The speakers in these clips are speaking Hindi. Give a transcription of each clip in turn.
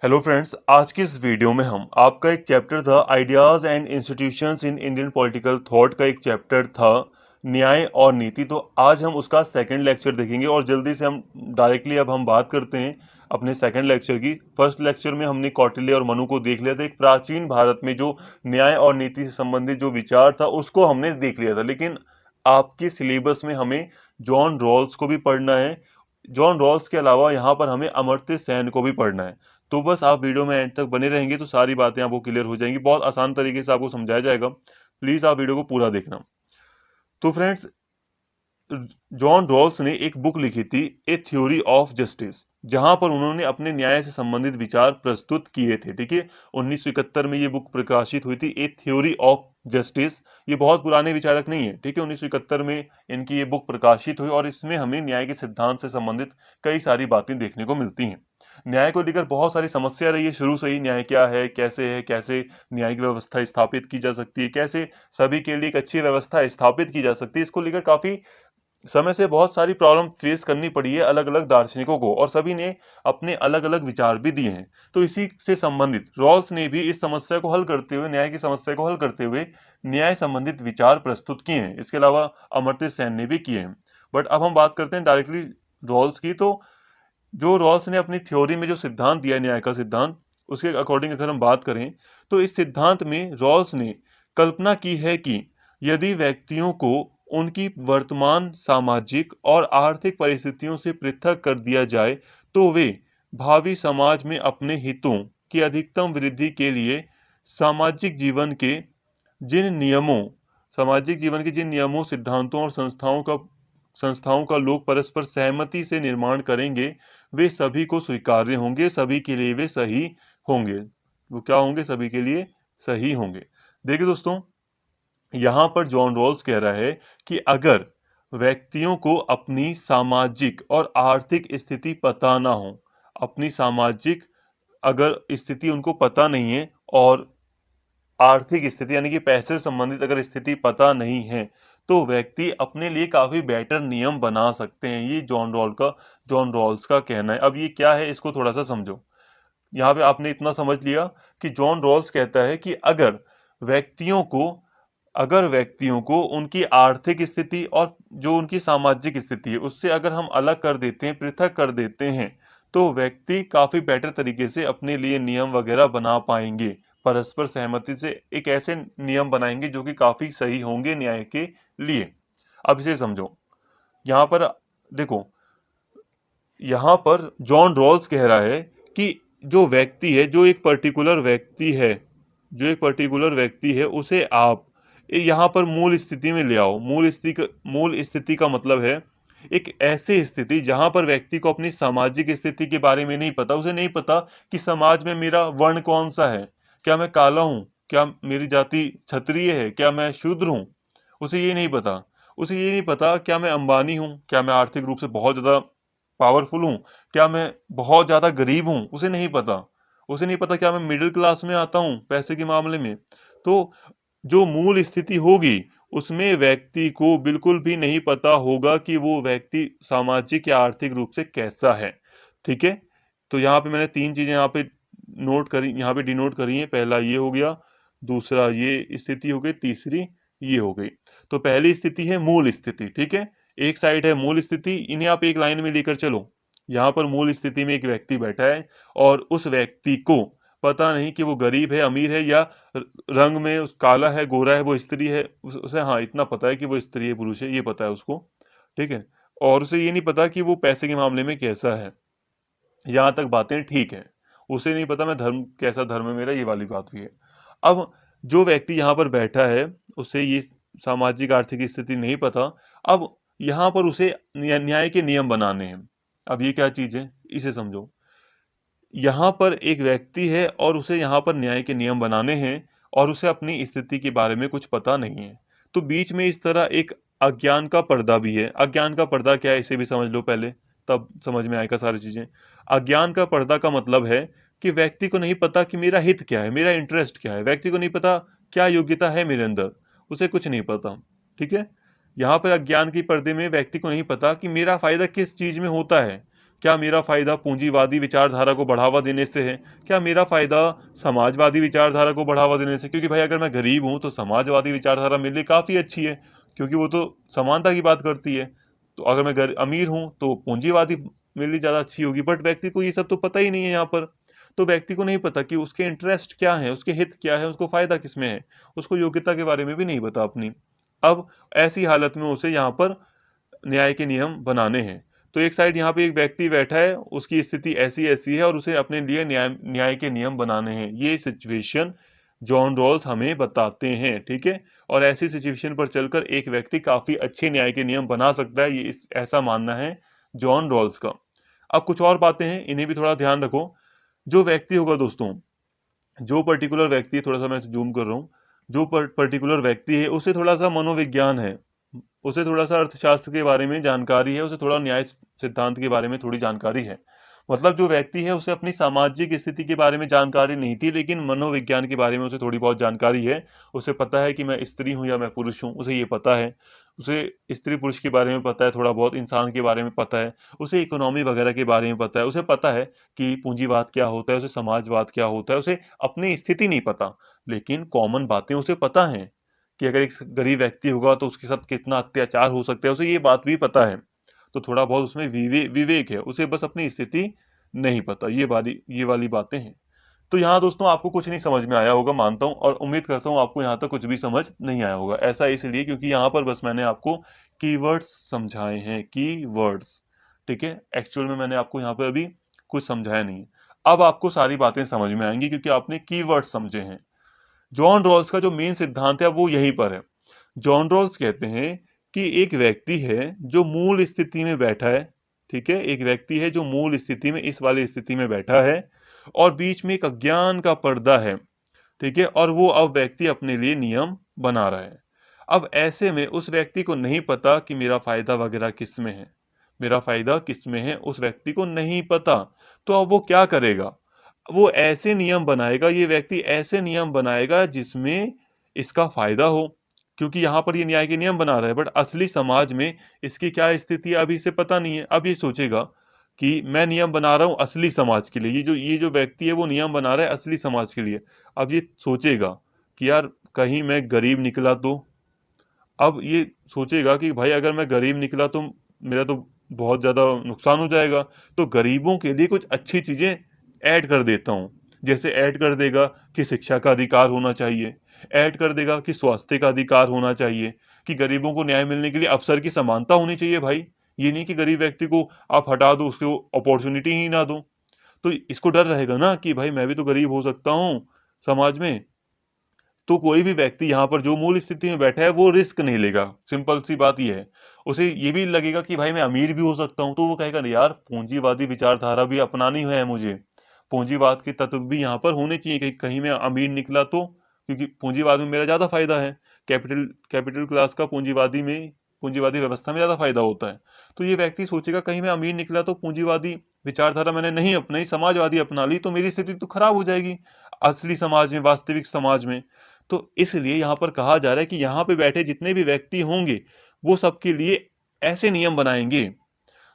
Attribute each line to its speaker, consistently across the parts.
Speaker 1: हेलो फ्रेंड्स, आज की इस वीडियो में हम आपका एक चैप्टर था ideas and institutions in Indian political thought का एक चैप्टर था न्याय और नीति। तो आज हम उसका सेकंड लेक्चर देखेंगे और जल्दी से हम डायरेक्टली अब हम बात करते हैं अपने सेकंड लेक्चर की। फर्स्ट लेक्चर में हमने कौटिल्य और मनु को देख लिया था। एक प्राचीन भारत में जो न्याय और नीति से संबंधित जो विचार था उसको हमने देख लिया था, लेकिन आपकी सिलेबस में हमें जॉन रॉल्स को भी पढ़ना है। जॉन रॉल्स के अलावा यहाँ पर हमें अमर्त्य सेन को भी पढ़ना है। तो बस आप वीडियो में एंड तक बने रहेंगे तो सारी बातें आपको क्लियर हो जाएंगी, बहुत आसान तरीके से आपको समझाया जाएगा। प्लीज आप वीडियो को पूरा देखना। तो फ्रेंड्स, जॉन रॉल्स ने एक बुक लिखी थी ए थ्योरी ऑफ जस्टिस, जहां पर उन्होंने अपने न्याय से संबंधित विचार प्रस्तुत किए थे। ठीक है, 1971 में ये बुक प्रकाशित हुई थी, ए थ्योरी ऑफ जस्टिस। ये बहुत पुराने विचारक नहीं है, ठीक है। 1971 में इनकी ये बुक प्रकाशित हुई और इसमें हमें न्याय के सिद्धांत से संबंधित कई सारी बातें देखने को मिलती हैं। न्याय को लेकर बहुत सारी समस्या रही है शुरू से ही। न्याय क्या है, कैसे न्यायिक व्यवस्था स्थापित की जा सकती है, कैसे सभी के लिए एक अच्छी व्यवस्था स्थापित की जा सकती है, इसको लेकर काफी समय से बहुत सारी प्रॉब्लम फेस करनी पड़ी है अलग अलग दार्शनिकों को, और सभी ने अपने अलग अलग विचार भी दिए हैं। तो इसी से संबंधित रॉल्स ने भी इस समस्या को हल करते हुए, न्याय की समस्या को हल करते हुए न्याय संबंधित विचार प्रस्तुत किए हैं। इसके अलावा अमर्त्य सेन ने भी किए हैं। बट अब हम बात करते हैं डायरेक्टली रॉल्स की। तो जो रॉल्स ने अपनी थ्योरी में जो सिद्धांत दिया है, न्याय का सिद्धांत, उसके अकॉर्डिंग अगर हम बात करें तो इस सिद्धांत में रॉल्स ने कल्पना की है कि यदि व्यक्तियों को उनकी वर्तमान सामाजिक और आर्थिक परिस्थितियों से पृथक कर दिया जाए तो वे भावी समाज में अपने हितों की अधिकतम वृद्धि के लिए सामाजिक जीवन के जिन नियमों जिन नियमों, सिद्धांतों और संस्थाओं का लोग परस्पर सहमति से निर्माण करेंगे, वे सभी को स्वीकार्य होंगे, सभी के लिए वे सही होंगे। वो क्या होंगे? सभी के लिए सही होंगे। देखिए दोस्तों, यहाँ पर जॉन रॉल्स कह रहा है कि अगर व्यक्तियों को अपनी सामाजिक और आर्थिक स्थिति पता ना हो, अपनी सामाजिक अगर स्थिति उनको पता नहीं है और आर्थिक स्थिति यानी कि पैसे से संबंधित अगर स्थिति पता नहीं है, तो व्यक्ति अपने लिए काफी बेटर नियम बना सकते हैं। ये जॉन रॉल्स का कहना है। अब ये क्या है, इसको थोड़ा सा समझो। यहाँ पे आपने इतना समझ लिया कि जॉन रॉल्स कहता है कि व्यक्तियों को व्यक्तियों को उनकी आर्थिक स्थिति और जो उनकी सामाजिक स्थिति है उससे अगर हम अलग कर देते हैं, पृथक कर देते हैं, तो व्यक्ति काफी बेटर तरीके से अपने लिए नियम वगैरह बना पाएंगे। परस्पर सहमति से एक ऐसे नियम बनाएंगे जो कि काफी सही होंगे न्याय के लिए। अब इसे समझो। यहाँ पर देखो, यहाँ पर जॉन रॉल्स कह रहा है कि जो व्यक्ति है, जो एक पर्टिकुलर व्यक्ति है, उसे आप यहाँ पर मूल स्थिति में ले आओ। मूल स्थिति का मतलब है एक ऐसी स्थिति जहां पर व्यक्ति को अपनी सामाजिक स्थिति के बारे में नहीं पता। उसे नहीं पता कि समाज में मेरा वर्ण कौन सा है, क्या मैं काला हूं, क्या मेरी जाति क्षत्रिय है, क्या मैं शूद्र हूं। उसे ये नहीं पता। उसे ये नहीं पता क्या मैं अंबानी हूं, क्या मैं आर्थिक रूप से बहुत ज्यादा पावरफुल हूं, क्या मैं बहुत ज्यादा गरीब हूं। उसे नहीं पता। उसे नहीं पता क्या मैं मिडिल क्लास में आता हूं पैसे के मामले में। तो जो मूल स्थिति होगी उसमें व्यक्ति को बिल्कुल भी नहीं पता होगा कि वो व्यक्ति सामाजिक या आर्थिक रूप से कैसा है। ठीक है, तो यहाँ पे मैंने तीन चीजें यहाँ पे डिनोट करी हैं। पहला ये हो गया, दूसरा ये स्थिति हो गई, तीसरी ये हो गई। तो पहली स्थिति है मूल स्थिति। ठीक है, एक साइड है मूल स्थिति, इन्हें आप एक लाइन में लेकर चलो। यहाँ पर मूल स्थिति में एक व्यक्ति बैठा है और उस व्यक्ति को पता नहीं कि वो गरीब है, अमीर है, या रंग में उस काला है, गोरा है, वो स्त्री है। उसे हाँ इतना पता है कि वो स्त्री है, पुरुष है, ये पता है उसको। ठीक है, और उसे ये नहीं पता कि वो पैसे के मामले में कैसा है। यहाँ तक बातें ठीक है। उसे नहीं पता मैं कैसा धर्म है मेरा, ये वाली बात भी है। अब जो व्यक्ति यहाँ पर बैठा है, उसे ये सामाजिक आर्थिक स्थिति नहीं पता। अब यहाँ पर उसे न्याय के नियम बनाने हैं। अब ये क्या चीज है, इसे समझो। यहाँ पर एक व्यक्ति है और उसे यहाँ पर न्याय के नियम बनाने हैं और उसे अपनी स्थिति के बारे में कुछ पता नहीं है। तो बीच में इस तरह एक अज्ञान का पर्दा भी है। अज्ञान का पर्दा क्या है, इसे भी समझ लो पहले, तब समझ में आएगा सारी चीजें। अज्ञान का पर्दा का मतलब है कि व्यक्ति को नहीं पता कि मेरा हित क्या है, मेरा इंटरेस्ट क्या है। व्यक्ति को नहीं पता क्या योग्यता है मेरे अंदर, उसे कुछ नहीं पता। ठीक है, यहाँ पर अज्ञान के पर्दे में व्यक्ति को नहीं पता कि मेरा फायदा किस चीज में होता है, क्या मेरा फायदा पूंजीवादी विचारधारा को बढ़ावा देने से है? क्या मेरा फायदा समाजवादी विचारधारा को बढ़ावा देने से? क्योंकि भाई अगर मैं गरीब हूं तो समाजवादी विचारधारा मेरे लिए काफी अच्छी है, क्योंकि वो तो समानता की बात करती है। तो अगर मैं अमीर हूं तो पूंजीवादी मेरे लिए ज्यादा अच्छी होगी। बट व्यक्ति को ये सब तो पता ही नहीं है यहाँ पर। तो व्यक्ति को नहीं पता कि उसके इंटरेस्ट क्या है, उसके हित क्या है, उसको फायदा किसमें है, उसको योग्यता के बारे में भी नहीं पता अपनी। अब ऐसी हालत में उसे यहाँ पर न्याय के नियम बनाने हैं। तो एक साइड यहाँ पे एक व्यक्ति बैठा है, उसकी स्थिति ऐसी ऐसी है और उसे अपने लिए न्याय न्याय के नियम बनाने हैं। ये सिचुएशन जॉन रॉल्स हमें बताते हैं, ठीक है। और ऐसी सिचुएशन पर चलकर एक व्यक्ति काफी अच्छे न्याय के नियम बना सकता है, ये ऐसा मानना है जॉन रॉल्स का। अब कुछ और बातें हैं, इन्हें भी थोड़ा ध्यान रखो। जो व्यक्ति होगा दोस्तों, जो पर्टिकुलर व्यक्ति, थोड़ा सा मैं जूम कर रहा हूँ, जो पर्टिकुलर व्यक्ति है उसे थोड़ा सा मनोविज्ञान है, उसे थोड़ा सा अर्थशास्त्र के बारे में जानकारी है, उसे थोड़ा न्याय सिद्धांत के बारे में थोड़ी जानकारी है। मतलब जो व्यक्ति है उसे अपनी सामाजिक स्थिति के बारे में जानकारी नहीं थी, लेकिन मनोविज्ञान के बारे में उसे थोड़ी बहुत जानकारी है। उसे पता है कि मैं स्त्री हूं या मैं पुरुष हूं, उसे ये पता है। उसे स्त्री पुरुष के बारे में पता है, थोड़ा बहुत इंसान के बारे में पता है, उसे इकोनॉमी वगैरह के बारे में पता है, उसे पता है कि पूंजीवाद क्या होता है, उसे समाजवाद क्या होता है। उसे अपनी स्थिति नहीं पता, लेकिन कॉमन बातें उसे पता है कि अगर एक गरीब व्यक्ति होगा तो उसके साथ कितना अत्याचार हो सकता है, उसे ये बात भी पता है। तो थोड़ा बहुत उसमें विवेक है, उसे बस अपनी स्थिति नहीं पता। ये वाली बातें हैं। तो यहाँ दोस्तों आपको कुछ नहीं समझ में आया होगा मानता हूँ, और उम्मीद करता हूँ आपको यहाँ तक कुछ भी समझ नहीं आया होगा। ऐसा इसलिए क्योंकि यहाँ पर बस मैंने आपको कीवर्ड्स समझाए हैं, कीवर्ड्स, ठीक है। एक्चुअल में मैंने आपको यहाँ पर अभी कुछ समझाया नहीं है। अब आपको सारी बातें समझ में आएंगी क्योंकि आपने कीवर्ड्स समझे हैं। जॉन रॉल्स का जो मेन सिद्धांत है वो यहीं पर है। जॉन रॉल्स कहते हैं कि एक व्यक्ति है जो मूल स्थिति में बैठा है, ठीक है। एक व्यक्ति है जो मूल स्थिति में, इस वाली स्थिति में बैठा है, और बीच में एक अज्ञान का पर्दा है, ठीक है। और वो अब व्यक्ति अपने लिए नियम बना रहा है। अब ऐसे में उस व्यक्ति को नहीं पता कि मेरा फायदा वगैरह किस में है, मेरा फायदा किस में है, उस व्यक्ति को नहीं पता। तो अब वो क्या करेगा? वो ऐसे नियम बनाएगा, ये व्यक्ति ऐसे नियम बनाएगा जिसमें इसका फायदा हो, क्योंकि यहाँ पर ये न्याय के नियम बना रहा है। बट असली समाज में इसकी क्या स्थिति है अभी इसे पता नहीं है। अब ये सोचेगा कि मैं नियम बना रहा हूँ असली समाज के लिए, ये जो व्यक्ति है वो नियम बना रहा है असली समाज के लिए। अब ये सोचेगा कि यार कहीं मैं गरीब निकला तो, अब ये सोचेगा कि भाई अगर मैं गरीब निकला तो मेरा तो बहुत ज़्यादा नुकसान हो जाएगा, तो गरीबों के लिए कुछ अच्छी चीज़ें ऐड कर देता हूँ। जैसे ऐड कर देगा कि शिक्षा का अधिकार होना चाहिए, ऐड कर देगा कि स्वास्थ्य का अधिकार होना चाहिए, कि गरीबों को न्याय मिलने के लिए अवसर की समानता होनी चाहिए भाई। ये नहीं कि गरीब व्यक्ति को आप हटा दो, उसको अपॉर्चुनिटी ही ना दो। तो इसको डर रहेगा ना कि भाई मैं भी तो गरीब हो सकता हूँ समाज में। तो कोई भी व्यक्ति यहाँ पर जो मूल स्थिति में बैठा है वो रिस्क नहीं लेगा। सिंपल सी बात ये है। उसे ये भी लगेगा कि भाई मैं अमीर भी हो सकता हूँ, तो वो कहेगा नहीं यार पूंजीवादी विचारधारा भी अपनानी है मुझे, पूंजीवाद के तत्व भी यहाँ पर होने चाहिए। कहीं कहीं मैं अमीर निकला तो, क्योंकि पूंजीवाद में मेरा ज्यादा फायदा है। कैपिटल कैपिटल क्लास का पूंजीवादी व्यवस्था में ज्यादा फायदा होता है। तो ये व्यक्ति सोचेगा कहीं मैं अमीर निकला तो पूंजीवादी विचारधारा मैंने नहीं अपनाई, समाजवादी अपना ली, तो मेरी स्थिति तो खराब हो जाएगी असली समाज में, वास्तविक समाज में। तो इसलिए यहाँ पर कहा जा रहा है कि यहाँ पे बैठे जितने भी व्यक्ति होंगे वो सबके लिए ऐसे नियम बनाएंगे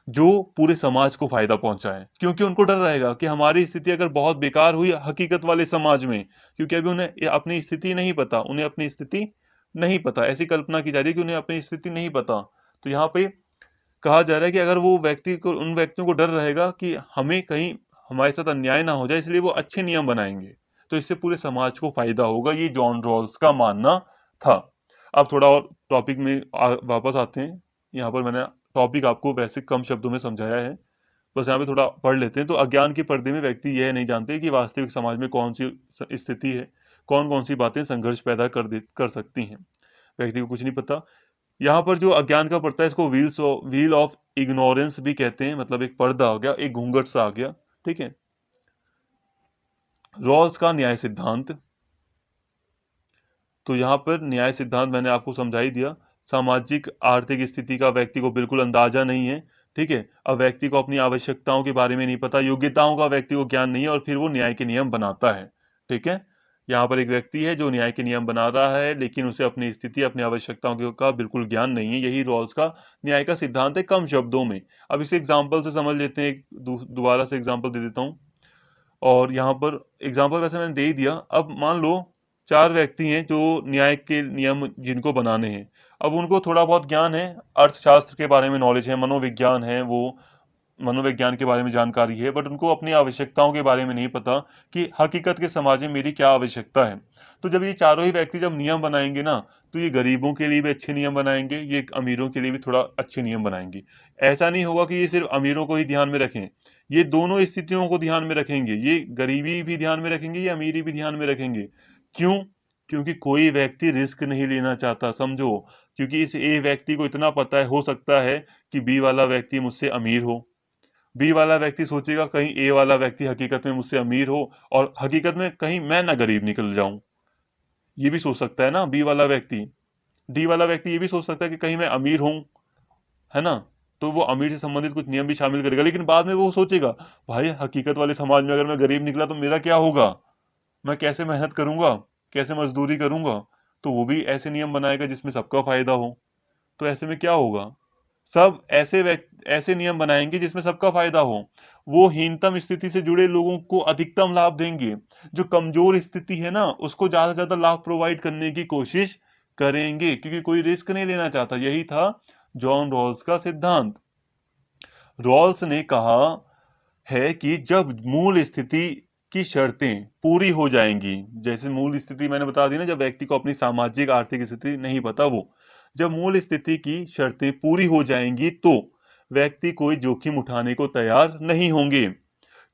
Speaker 1: जो पूरे समाज को फायदा पहुंचाए, क्योंकि उनको डर रहेगा कि हमारी स्थिति अगर बहुत बेकार हुई हकीकत वाले समाज में, क्योंकि अभी उन्हें अपनी स्थिति नहीं पता, उन्हें अपनी स्थिति नहीं पता, ऐसी कल्पना की जा रही है कि उन्हें अपनी स्थिति नहीं पता। तो यहाँ पे कहा जा रहा है कि अगर वो व्यक्ति को, उन व्यक्तियों को डर रहेगा कि हमें कहीं हमारे साथ अन्याय ना हो जाए, इसलिए वो अच्छे नियम बनाएंगे, तो इससे पूरे समाज को फायदा होगा। ये जॉन रॉल्स का मानना था। अब थोड़ा और टॉपिक में वापस आते हैं। यहाँ पर मैंने टॉपिक आपको वैसे कम शब्दों में समझाया है, बस यहाँ पे थोड़ा पढ़ लेते हैं। तो अज्ञान के पर्दे में व्यक्ति यह नहीं जानते कि वास्तविक समाज में कौन सी स्थिति है, कौन कौन सी बातें संघर्ष पैदा कर सकती हैं, व्यक्ति को कुछ नहीं पता। यहाँ पर जो अज्ञान का पर्दा है इसको व्हील ऑफ इग्नोरेंस भी कहते हैं, मतलब एक पर्दा आ गया, एक घूंघट सा आ गया, ठीक है। रॉल्स का न्याय सिद्धांत, तो यहाँ पर न्याय सिद्धांत मैंने आपको समझा ही दिया। सामाजिक आर्थिक स्थिति का व्यक्ति को बिल्कुल अंदाजा नहीं है, ठीक है। अब व्यक्ति को अपनी आवश्यकताओं के बारे में नहीं पता, योग्यताओं का व्यक्ति को ज्ञान नहीं है, और फिर वो न्याय के नियम बनाता है, ठीक है। यहाँ पर एक व्यक्ति है जो न्याय के नियम बना रहा है, लेकिन उसे अपनी स्थिति, अपनी आवश्यकताओं का बिल्कुल ज्ञान नहीं है। यही रॉल्स का न्याय का सिद्धांत है, कम शब्दों में। अब इसे एग्जाम्पल से समझ लेते हैं। एक दोबारा से एग्जाम्पल दे देता हूँ। और यहाँ पर एग्जाम्पल वैसे मैंने दे ही दिया। अब मान लो 4 व्यक्ति हैं जो न्याय के नियम जिनको बनाने हैं। अब उनको थोड़ा बहुत ज्ञान है, अर्थशास्त्र के बारे में नॉलेज है, मनोविज्ञान है, वो मनोविज्ञान के बारे में जानकारी है, बट उनको अपनी आवश्यकताओं के बारे में नहीं पता कि हकीकत के समाज में मेरी क्या आवश्यकता है। तो जब ये चारों ही व्यक्ति जब नियम बनाएंगे ना, तो ये गरीबों के लिए भी अच्छे नियम बनाएंगे, ये अमीरों के लिए भी थोड़ा अच्छे नियम बनाएंगे। ऐसा नहीं होगा कि ये सिर्फ अमीरों को ही ध्यान में रखें, ये दोनों स्थितियों को ध्यान में रखेंगे, ये गरीबी भी ध्यान में रखेंगे, ये अमीरी भी ध्यान में रखेंगे। क्यों? क्योंकि कोई व्यक्ति रिस्क नहीं लेना चाहता, समझो। क्योंकि इस ए व्यक्ति को इतना पता है, हो सकता है कि बी वाला व्यक्ति मुझसे अमीर हो। बी वाला व्यक्ति सोचेगा कहीं ए वाला व्यक्ति हकीकत में मुझसे अमीर हो और हकीकत में कहीं मैं ना गरीब निकल जाऊं। ये भी सोच सकता है ना बी वाला व्यक्ति। डी वाला व्यक्ति ये भी सोच सकता है कि कहीं मैं अमीर हूं, है ना। तो वो अमीर से संबंधित कुछ नियम भी शामिल करेगा, लेकिन बाद में वो सोचेगा भाई हकीकत वाले समाज में अगर मैं गरीब निकला तो मेरा क्या होगा, मैं कैसे मेहनत करूंगा, कैसे मजदूरी करूंगा। तो वो भी ऐसे नियम बनाएगा जिसमें सबका फायदा हो। तो ऐसे में क्या होगा, सब ऐसे नियम बनाएंगे जिसमें सबका फायदा हो। वो हीनतम स्थिति से जुड़े लोगों को अधिकतम लाभ देंगे, जो कमजोर स्थिति है ना उसको ज्यादा से ज्यादा लाभ प्रोवाइड करने की कोशिश करेंगे, क्योंकि कोई रिस्क नहीं लेना चाहता। यही था जॉन रॉल्स का सिद्धांत। रॉल्स ने कहा है कि जब मूल स्थिति की शर्तें पूरी हो जाएंगी, जैसे मूल स्थिति मैंने बता दी ना, जब व्यक्ति को अपनी सामाजिक आर्थिक स्थिति नहीं पता, वो जब मूल स्थिति की शर्तें पूरी हो जाएंगी तो व्यक्ति कोई जोखिम उठाने को तैयार नहीं होंगे।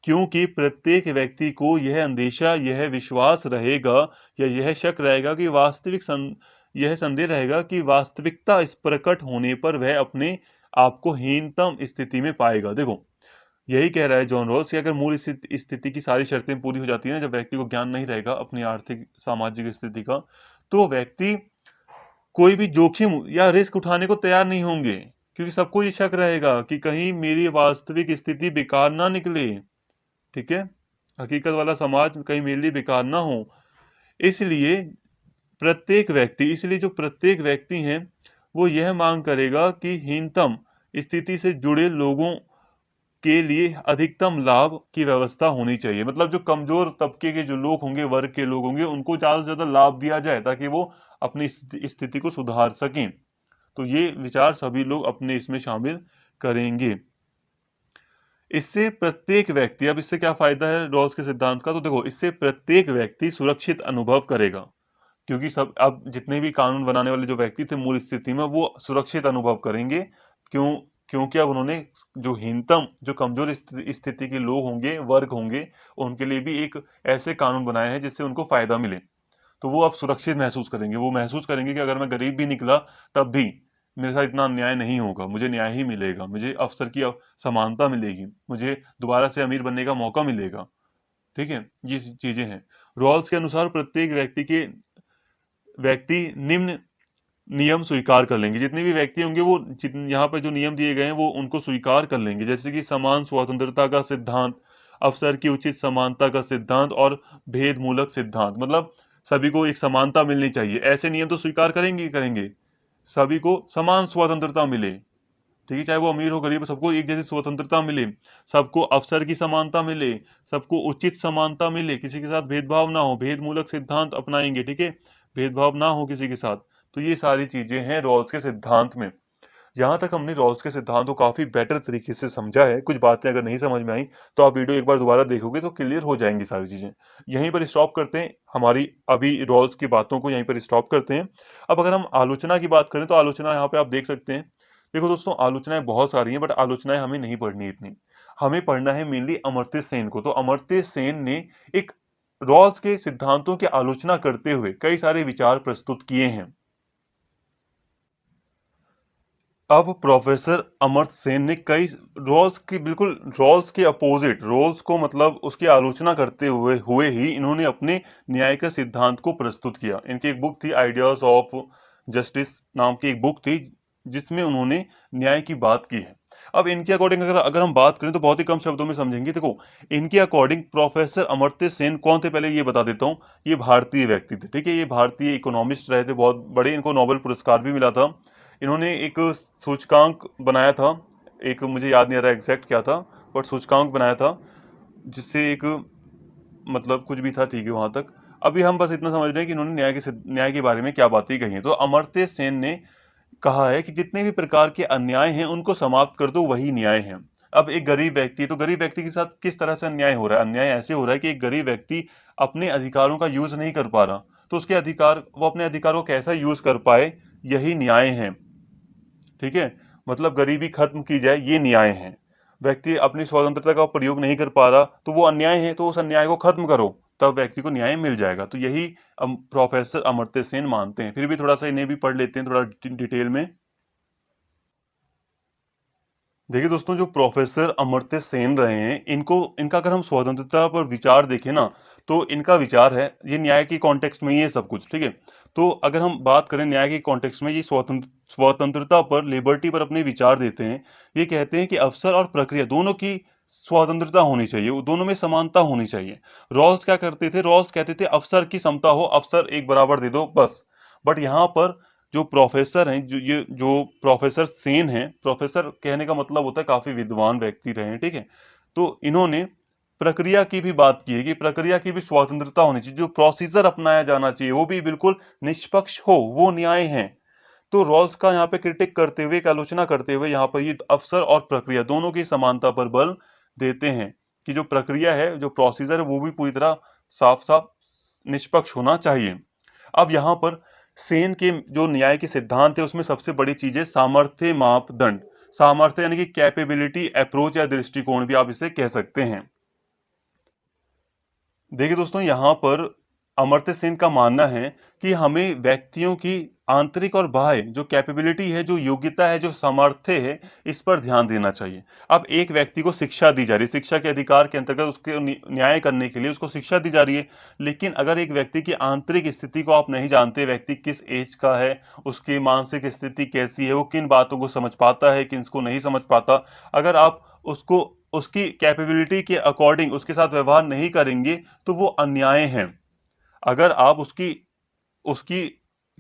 Speaker 1: क्योंकि प्रत्येक व्यक्ति को यह अंदेशा, यह विश्वास रहेगा या यह शक रहेगा कि यह संदेह रहेगा कि वास्तविकता इस प्रकट होने पर वह अपने आप को हीनतम स्थिति में पाएगा। देखो, यही कह रहा है जॉन रॉल्स कि अगर मूल स्थिति की सारी शर्तें पूरी हो जाती है ना, जब व्यक्ति को ज्ञान नहीं रहेगा अपनी आर्थिक सामाजिक स्थिति का, तो व्यक्ति कोई भी जोखिम या रिस्क उठाने को तैयार नहीं होंगे, क्योंकि सबको ये शक रहेगा कि कहीं मेरी वास्तविक स्थिति बेकार ना निकले। ठीक है, हकीकत वाला समाज कहीं मेरे लिए बेकार ना हो। इसलिए इसलिए जो प्रत्येक व्यक्ति है वो यह मांग करेगा कि हीनतम स्थिति से जुड़े लोगों के लिए अधिकतम लाभ की व्यवस्था होनी चाहिए। मतलब जो कमजोर तबके के जो लोग होंगे, वर्ग के लोग होंगे, उनको ज्यादा से ज्यादा लाभ दिया जाए ताकि वो अपनी स्थिति को सुधार सकें। तो ये विचार सभी लोग अपने इसमें शामिल करेंगे। इससे प्रत्येक व्यक्ति, अब इससे क्या फायदा है रॉल्स के सिद्धांत का, तो देखो इससे प्रत्येक व्यक्ति सुरक्षित अनुभव करेगा। क्योंकि सब अब जितने भी कानून बनाने वाले जो व्यक्ति थे मूल स्थिति में, वो सुरक्षित अनुभव करेंगे। क्यों? क्योंकि अब उन्होंने जो हीनतम, जो कमजोर स्थिति के लोग होंगे, वर्ग होंगे, उनके लिए भी एक ऐसे कानून बनाए हैं जिससे उनको फायदा मिले। तो वो अब सुरक्षित महसूस करेंगे। वो महसूस करेंगे कि अगर मैं गरीब भी निकला तब भी मेरे साथ इतना अन्याय नहीं होगा, मुझे न्याय ही मिलेगा, मुझे अवसर की समानता मिलेगी, मुझे दोबारा से अमीर बनने का मौका मिलेगा। ठीक है, ये चीजें हैं। रॉल्स के अनुसार प्रत्येक व्यक्ति निम्न नियम स्वीकार कर लेंगे। जितने भी व्यक्ति होंगे वो यहाँ पर जो नियम दिए गए हैं वो उनको स्वीकार कर लेंगे, जैसे कि समान स्वतंत्रता का सिद्धांत, अवसर की उचित समानता का सिद्धांत और भेद मूलक सिद्धांत। मतलब सभी को एक समानता मिलनी चाहिए, ऐसे नियम तो स्वीकार करेंगे ही करेंगे। सभी को समान स्वतंत्रता मिले, ठीक है, चाहे वो अमीर हो गरीब हो, सबको एक जैसी स्वतंत्रता मिले, सबको अवसर की समानता मिले, सबको उचित समानता मिले, किसी के साथ भेदभाव ना हो, भेद मूलक सिद्धांत अपनाएंगे। ठीक है, भेदभाव ना हो किसी के साथ। तो ये सारी चीजें हैं रॉल्स के सिद्धांत में। जहां तक हमने रॉल्स के सिद्धांत को काफी बेटर तरीके से समझा है, कुछ बातें अगर नहीं समझ में आई तो आप वीडियो एक बार दोबारा देखोगे तो क्लियर हो जाएंगी सारी चीजें। यहीं पर स्टॉप करते हैं, हमारी अभी रॉल्स की बातों को यहीं पर स्टॉप करते हैं। अब अगर हम आलोचना की बात करें तो आलोचना यहाँ पे आप देख सकते हैं। देखो दोस्तों, आलोचनाएं बहुत सारी हैं, बट आलोचनाएं हमें नहीं पढ़नी इतनी। हमें पढ़ना है मेनली अमर्त्य सेन को। तो अमर्त्य सेन ने एक रॉल्स के सिद्धांतों की आलोचना करते हुए कई सारे विचार प्रस्तुत किए हैं। अब प्रोफेसर अमर्त्य सेन ने कई रॉल्स के अपोजिट, रॉल्स को मतलब उसकी आलोचना करते हुए ही इन्होंने अपने न्याय का सिद्धांत को प्रस्तुत किया। इनकी एक बुक थी आइडियाज ऑफ जस्टिस नाम की एक बुक थी, जिसमें उन्होंने न्याय की बात की है। अब इनके अकॉर्डिंग अगर अगर हम बात करें तो बहुत ही कम शब्दों में समझेंगे। देखो, इनके अकॉर्डिंग प्रोफेसर अमर्त्य सेन कौन थे, पहले ये बता देता हूँ। ये भारतीय व्यक्ति थे, ठीक है। ये भारतीय इकोनॉमिस्ट रहे थे, बहुत बड़े, इनको नोबेल पुरस्कार भी मिला था। इन्होंने एक सूचकांक बनाया था, एक मुझे याद नहीं आ रहा एग्जैक्ट क्या था, बट सूचकांक बनाया था जिससे एक, मतलब कुछ भी था, ठीक है वहां तक। अभी हम बस इतना समझ रहे हैं कि इन्होंने न्याय के बारे में क्या बातें कही हैं। तो अमर्त्य सेन ने कहा है कि जितने भी प्रकार के अन्याय हैं उनको समाप्त कर दो, वही न्याय है। अब एक गरीब व्यक्ति, तो गरीब व्यक्ति के साथ किस तरह से अन्याय हो रहा है? अन्याय ऐसे हो रहा है कि एक गरीब व्यक्ति अपने अधिकारों का यूज नहीं कर पा रहा, तो उसके अधिकार, वो अपने अधिकारों को कैसा यूज कर पाए, यही न्याय है, ठीक है। मतलब गरीबी खत्म की जाए, ये न्याय है। व्यक्ति अपनी स्वतंत्रता का प्रयोग नहीं कर पा रहा तो वो अन्याय है, तो उस अन्याय को खत्म करो, तब व्यक्ति को न्याय मिल जाएगा। तो यही प्रोफेसर अमर्त्य सेन मानते हैं। फिर भी थोड़ा सा इन्हें भी पढ़ लेते हैं थोड़ा डिटेल में। देखिए दोस्तों, जो प्रोफेसर अमर्त्य सेन रहे हैं, इनको, इनका अगर हम स्वतंत्रता पर विचार देखें ना, तो इनका विचार है, ये न्याय के कॉन्टेक्स्ट में ही है सब कुछ, ठीक है। तो अगर हम बात करें न्याय के कॉन्टेक्स्ट में, ये स्वतंत्रता पर, लिबर्टी पर अपने विचार देते हैं। ये कहते हैं कि अवसर और प्रक्रिया दोनों की स्वतंत्रता होनी चाहिए, वो दोनों में समानता होनी चाहिए। रॉल्स क्या करते थे? रॉल्स कहते थे अवसर की समता हो, अवसर एक बराबर दे दो बस। बट यहाँ पर जो प्रोफेसर हैं, जो प्रोफेसर सेन हैं, प्रोफेसर कहने का मतलब होता है काफी विद्वान व्यक्ति रहे हैं, ठीक है। तो इन्होंने प्रक्रिया की भी बात की है कि प्रक्रिया की भी स्वतंत्रता होनी चाहिए, जो प्रोसीजर अपनाया जाना चाहिए वो भी बिल्कुल निष्पक्ष हो, वो न्याय है। तो रॉल्स का यहाँ पे क्रिटिक करते हुए, एक आलोचना करते हुए, यहाँ पर ये अवसर और प्रक्रिया दोनों की समानता पर बल देते हैं कि जो प्रक्रिया है, जो प्रोसीजर है, वो भी पूरी तरह साफ साफ निष्पक्ष होना चाहिए। अब यहाँ पर सेन के जो न्याय के सिद्धांत है, उसमें सबसे बड़ी चीज है सामर्थ्य मापदंड। सामर्थ्य यानी कि कैपेबिलिटी अप्रोच या दृष्टिकोण भी आप इसे कह सकते हैं। देखिए दोस्तों, यहाँ पर अमर्त्य सेन का मानना है कि हमें व्यक्तियों की आंतरिक और बाह्य जो कैपेबिलिटी है, जो योग्यता है, जो सामर्थ्य है, इस पर ध्यान देना चाहिए। अब एक व्यक्ति को शिक्षा दी जा रही है, शिक्षा के अधिकार के अंतर्गत उसके न्याय करने के लिए उसको शिक्षा दी जा रही है। लेकिन अगर एक व्यक्ति की आंतरिक स्थिति को आप नहीं जानते, व्यक्ति किस एज का है, उसकी मानसिक स्थिति कैसी है, वो किन बातों को समझ पाता है, किन को नहीं समझ पाता, अगर आप उसको उसकी कैपेबिलिटी के अकॉर्डिंग उसके साथ व्यवहार नहीं करेंगे, तो वो अन्याय है। अगर आप उसकी उसकी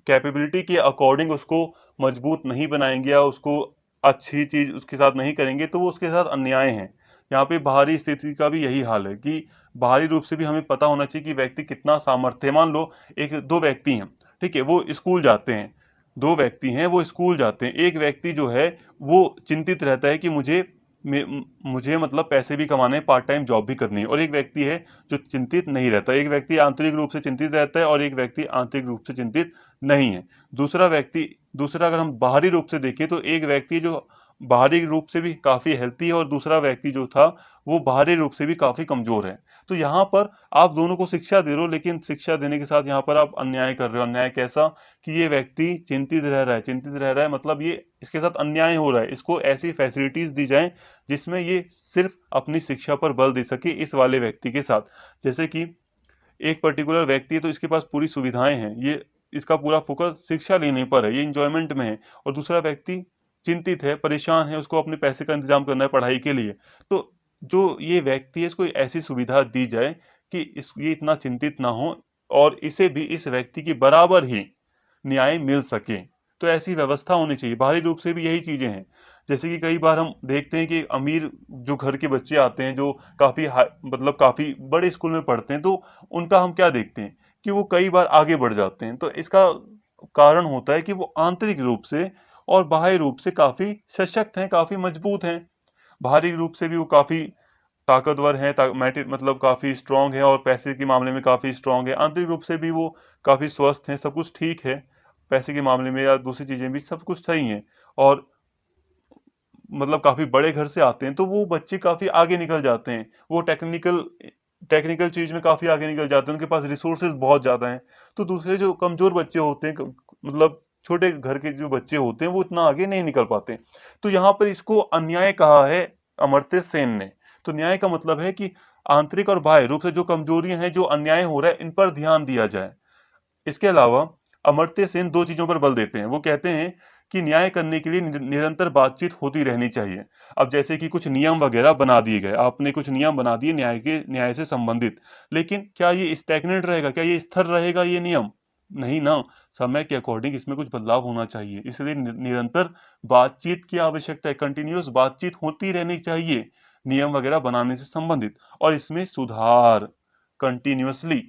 Speaker 1: कैपेबिलिटी के अकॉर्डिंग उसको मजबूत नहीं बनाएंगे या उसको अच्छी चीज उसके साथ नहीं करेंगे, तो वो उसके साथ अन्याय है। यहाँ पे बाहरी स्थिति का भी यही हाल है कि बाहरी रूप से भी हमें पता होना चाहिए कि व्यक्ति कितना सामर्थ्य। मान लो एक दो व्यक्ति हैं, ठीक है, वो स्कूल जाते हैं, दो व्यक्ति हैं वो स्कूल जाते हैं। एक व्यक्ति जो है वो चिंतित रहता है कि मुझे मतलब पैसे भी कमाने हैं, पार्ट टाइम जॉब भी करनी है। और एक व्यक्ति है जो चिंतित नहीं रहता। एक व्यक्ति आंतरिक रूप से चिंतित रहता है और एक व्यक्ति आंतरिक रूप से चिंतित नहीं है। दूसरा अगर हम बाहरी रूप से देखें, तो एक व्यक्ति जो बाहरी रूप से भी काफी हेल्थी है और दूसरा व्यक्ति जो था वो बाहरी रूप से भी काफी कमजोर है। तो यहाँ पर आप दोनों को शिक्षा दे रहे हो, लेकिन शिक्षा देने के साथ यहाँ पर आप अन्याय कर रहे हो। अन्याय कैसा? कि ये व्यक्ति चिंतित रह रहा है, चिंतित रह रहा है मतलब ये इसके साथ अन्याय हो रहा है। इसको ऐसी फैसिलिटीज दी जाएं जिसमें ये सिर्फ अपनी शिक्षा पर बल दे सके इस वाले व्यक्ति के साथ। जैसे कि एक पर्टिकुलर व्यक्ति है तो इसके पास पूरी सुविधाएं हैं, ये इसका पूरा फोकस शिक्षा लेने पर है, ये इंजॉयमेंट में है। और दूसरा व्यक्ति चिंतित है, परेशान है, उसको अपने पैसे का इंतजाम करना है पढ़ाई के लिए। तो जो ये व्यक्ति है, इसको ऐसी सुविधा दी जाए कि ये इतना चिंतित ना हो और इसे भी इस व्यक्ति की बराबर ही न्याय मिल सके। तो ऐसी व्यवस्था होनी चाहिए। बाहरी रूप से भी यही चीजें हैं। जैसे कि कई बार हम देखते हैं कि अमीर जो घर के बच्चे आते हैं, जो मतलब काफी बड़े स्कूल में पढ़ते हैं, तो उनका हम क्या देखते हैं कि वो कई बार आगे बढ़ जाते हैं। तो इसका कारण होता है कि वो आंतरिक रूप से और बाह्य रूप से काफी सशक्त हैं, काफी मजबूत हैं। बाहरी रूप से भी वो काफी ताकतवर हैं, मतलब काफी स्ट्रांग है और पैसे के मामले में काफी स्ट्रांग है। आंतरिक रूप से भी वो काफी स्वस्थ हैं, सब कुछ ठीक है। पैसे के मामले में या दूसरी चीजें भी सब कुछ सही है। और मतलब काफी बड़े घर से आते हैं, तो वो बच्चे काफी आगे निकल जाते हैं। वो टेक्निकल टेक्निकल चीज में काफी आगे निकल जाते हैं, उनके पास रिसोर्सेज बहुत ज्यादा हैं। तो दूसरे जो कमजोर बच्चे होते हैं, मतलब छोटे घर के जो बच्चे होते हैं, वो इतना आगे नहीं निकल पाते। तो यहाँ पर इसको अन्याय कहा है अमर्त्य सेन ने। तो न्याय का मतलब है कि आंतरिक और बाह्य रूप से जो कमजोरियां हैं, जो अन्याय हो रहा है, इन पर ध्यान दिया जाए। इसके अलावा अमर्त्य सेन दो चीजों पर बल देते हैं। वो कहते हैं कि न्याय करने के लिए निरंतर बातचीत होती रहनी चाहिए। अब जैसे कि कुछ नियम वगैरह बना दिए गए, आपने कुछ नियम बना दिए न्याय से संबंधित, लेकिन क्या ये स्टैग्नेंट रहेगा, क्या ये स्थिर रहेगा ये नियम? नहीं ना, समय के अकॉर्डिंग इसमें कुछ बदलाव होना चाहिए। इसलिए निरंतर बातचीत की आवश्यकता है, कंटिन्यूअस बातचीत होती रहनी चाहिए नियम वगैरह बनाने से संबंधित, और इसमें सुधार कंटिन्यूअसली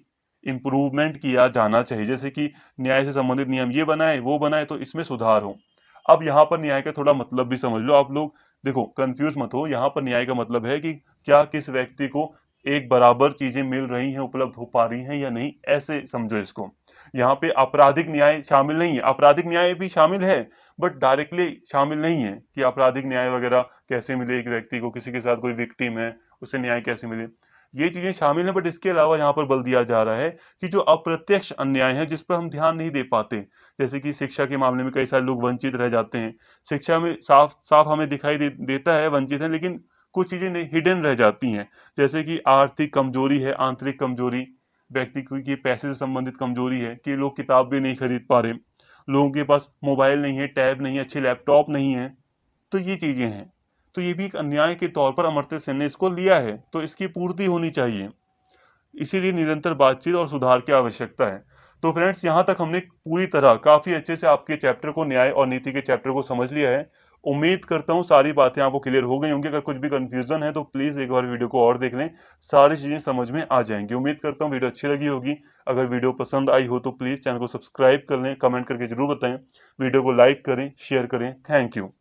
Speaker 1: इम्प्रूवमेंट किया जाना चाहिए। जैसे कि न्याय से संबंधित नियम ये बनाए, वो बनाए, तो इसमें सुधार हो। अब यहाँ पर न्याय का थोड़ा मतलब भी समझ लो आप लोग। देखो, कंफ्यूज मत हो, यहाँ पर न्याय का मतलब है कि क्या किस व्यक्ति को एक बराबर चीजें मिल रही हैं, उपलब्ध हो पा रही हैं या नहीं, ऐसे समझो इसको। यहाँ पे आपराधिक न्याय शामिल नहीं है, आपराधिक न्याय भी शामिल है, बट डायरेक्टली शामिल नहीं है कि आपराधिक न्याय वगैरह कैसे मिले एक व्यक्ति को, किसी के साथ कोई विक्टिम है उसे न्याय कैसे मिले, ये चीजें शामिल हैं। बट इसके अलावा यहाँ पर बल दिया जा रहा है कि जो अप्रत्यक्ष अन्याय है जिस पर हम ध्यान नहीं दे पाते, जैसे कि शिक्षा के मामले में कई सारे लोग वंचित रह जाते हैं। शिक्षा में साफ साफ हमें दिखाई देता है वंचित है, लेकिन कुछ चीजें हिडन रह जाती हैं। जैसे कि आर्थिक कमजोरी है, आंतरिक कमजोरी, व्यक्ति की पैसे से संबंधित कमजोरी है कि लोग किताब भी नहीं खरीद पा रहे, लोगों के पास मोबाइल नहीं है, टैब नहीं है, अच्छे लैपटॉप नहीं है, तो ये चीजें हैं। तो ये भी एक अन्याय के तौर पर अमर्त्य सेन ने इसको लिया है, तो इसकी पूर्ति होनी चाहिए। इसीलिए निरंतर बातचीत और सुधार की आवश्यकता है। तो फ्रेंड्स, यहाँ तक हमने पूरी तरह काफी अच्छे से आपके चैप्टर को, न्याय और नीति के चैप्टर को समझ लिया है। उम्मीद करता हूँ सारी बातें आपको क्लियर हो गई होंगी। अगर कुछ भी कंफ्यूजन है तो प्लीज एक बार वीडियो को और देख लें, सारी चीजें समझ में आ जाएंगी। उम्मीद करता हूँ वीडियो अच्छी लगी होगी। अगर वीडियो पसंद आई हो तो प्लीज चैनल को सब्सक्राइब कर लें, कमेंट करके जरूर बताएं, वीडियो को लाइक करें, शेयर करें। Thank you.